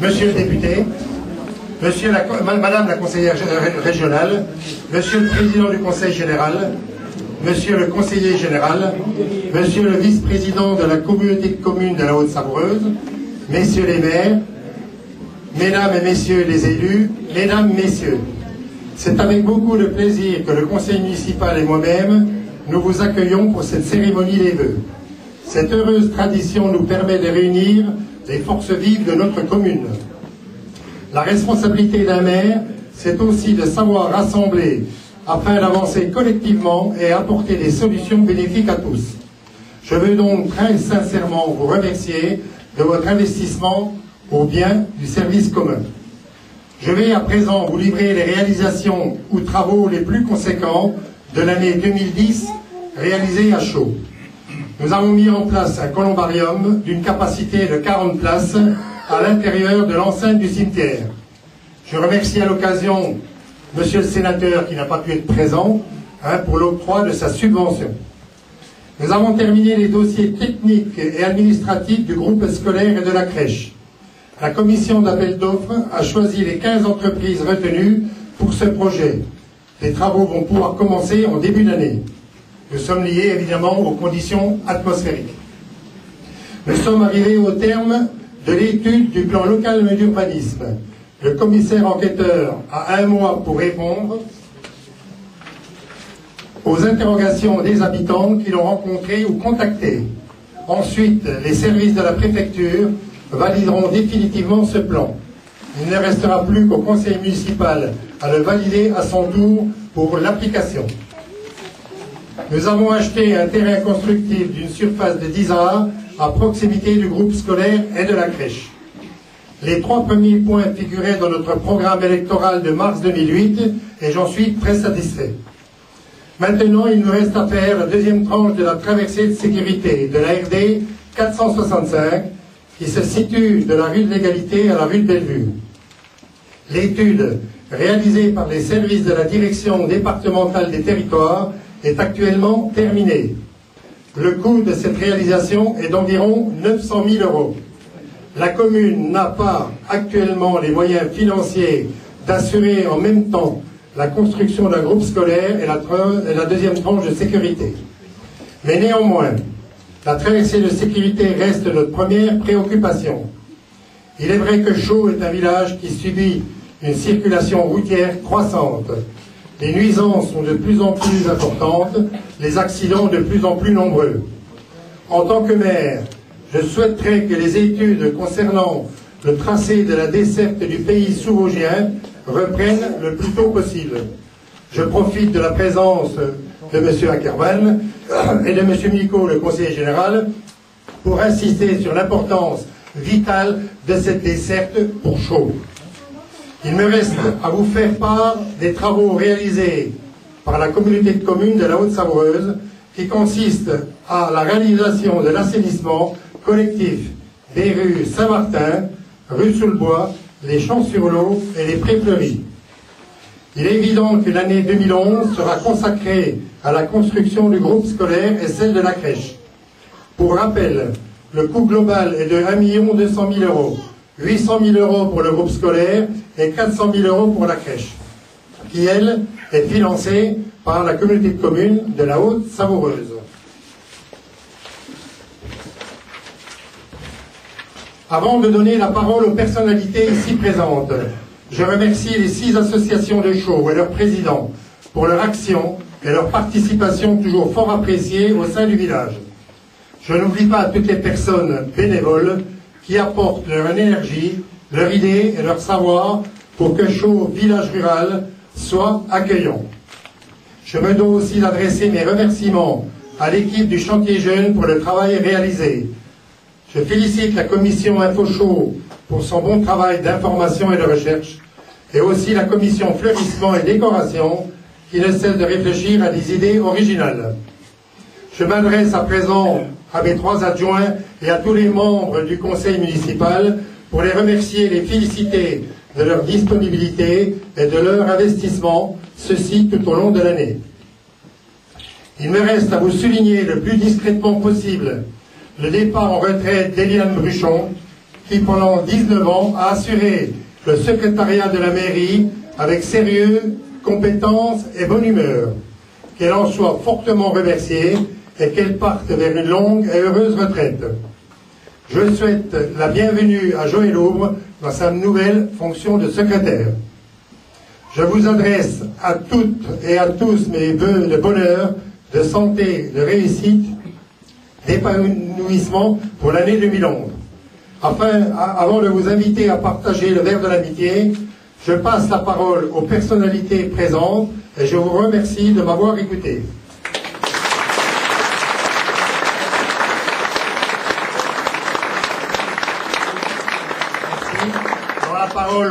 Monsieur le député, Madame la conseillère régionale, Monsieur le président du conseil général, Monsieur le conseiller général, Monsieur le vice-président de la communauté de communes de la Haute-Savoureuse, Messieurs les maires, Mesdames et Messieurs les élus, Mesdames, Messieurs, c'est avec beaucoup de plaisir que le conseil municipal et moi-même, nous vous accueillons pour cette cérémonie des vœux. Cette heureuse tradition nous permet de réunir les forces vives de notre commune. La responsabilité d'un maire, c'est aussi de savoir rassembler afin d'avancer collectivement et apporter des solutions bénéfiques à tous. Je veux donc très sincèrement vous remercier de votre investissement au bien du service commun. Je vais à présent vous livrer les réalisations ou travaux les plus conséquents de l'année 2010 réalisés à Chaux. Nous avons mis en place un columbarium d'une capacité de 40 places à l'intérieur de l'enceinte du cimetière. Je remercie à l'occasion Monsieur le sénateur qui n'a pas pu être présent pour l'octroi de sa subvention. Nous avons terminé les dossiers techniques et administratifs du groupe scolaire et de la crèche. La commission d'appel d'offres a choisi les 15 entreprises retenues pour ce projet. Les travaux vont pouvoir commencer en début d'année. Nous sommes liés évidemment aux conditions atmosphériques. Nous sommes arrivés au terme de l'étude du plan local d'urbanisme. Le commissaire enquêteur a 1 mois pour répondre aux interrogations des habitants qui l'ont rencontré ou contacté. Ensuite, les services de la préfecture valideront définitivement ce plan. Il ne restera plus qu'au conseil municipal à le valider à son tour pour l'application. Nous avons acheté un terrain constructif d'une surface de 10 acres à proximité du groupe scolaire et de la crèche. Les 3 premiers points figuraient dans notre programme électoral de mars 2008 et j'en suis très satisfait. Maintenant, il nous reste à faire la deuxième tranche de la traversée de sécurité de la RD 465 qui se situe de la rue de l'Égalité à la rue de Bellevue. L'étude réalisée par les services de la direction départementale des territoires est actuellement terminée. Le coût de cette réalisation est d'environ 900 000 €. La commune n'a pas actuellement les moyens financiers d'assurer en même temps la construction d'un groupe scolaire et la deuxième tranche de sécurité. Mais néanmoins, la traversée de sécurité reste notre première préoccupation. Il est vrai que Chaux est un village qui subit une circulation routière croissante. Les nuisances sont de plus en plus importantes, les accidents de plus en plus nombreux. En tant que maire, je souhaiterais que les études concernant le tracé de la desserte du pays sous-vosgien reprennent le plus tôt possible. Je profite de la présence de M. Ackerman et de M. Micot, le conseiller général, pour insister sur l'importance vitale de cette desserte pour Chaux. Il me reste à vous faire part des travaux réalisés par la communauté de communes de la Haute-Savoureuse qui consistent à la réalisation de l'assainissement collectif des rues Saint-Martin, rue sous le Bois, les Champs-sur-l'Eau et les Prés-Fleuris. Il est évident que l'année 2011 sera consacrée à la construction du groupe scolaire et celle de la crèche. Pour rappel, le coût global est de 1 200 000 €, 800 000 € pour le groupe scolaire et 400 000 € pour la crèche, qui, elle, est financée par la communauté de communes de la Haute-Savoureuse. Avant de donner la parole aux personnalités ici présentes, je remercie les 6 associations de Chaux et leurs présidents pour leur action et leur participation toujours fort appréciée au sein du village. Je n'oublie pas toutes les personnes bénévoles qui apportent leur énergie, leur idée et leur savoir pour que Chaux, village rural, soit accueillant. Je me dois aussi d'adresser mes remerciements à l'équipe du chantier jeune pour le travail réalisé. Je félicite la commission Info Chaux pour son bon travail d'information et de recherche, et aussi la commission fleurissement et décoration qui ne cesse de réfléchir à des idées originales. Je m'adresse à présent à mes 3 adjoints et à tous les membres du conseil municipal pour les remercier et les féliciter de leur disponibilité et de leur investissement, ceci tout au long de l'année. Il me reste à vous souligner le plus discrètement possible le départ en retraite d'Éliane Bruchon, qui pendant 19 ans a assuré le secrétariat de la mairie avec sérieux, compétence et bonne humeur. Qu'elle en soit fortement remerciée et qu'elle parte vers une longue et heureuse retraite. Je souhaite la bienvenue à Joël Aubre dans sa nouvelle fonction de secrétaire. Je vous adresse à toutes et à tous mes vœux de bonheur, de santé, de réussite, d'épanouissement pour l'année 2011. Avant de vous inviter à partager le verre de l'amitié, je passe la parole aux personnalités présentes et je vous remercie de m'avoir écouté. Merci. Dans la parole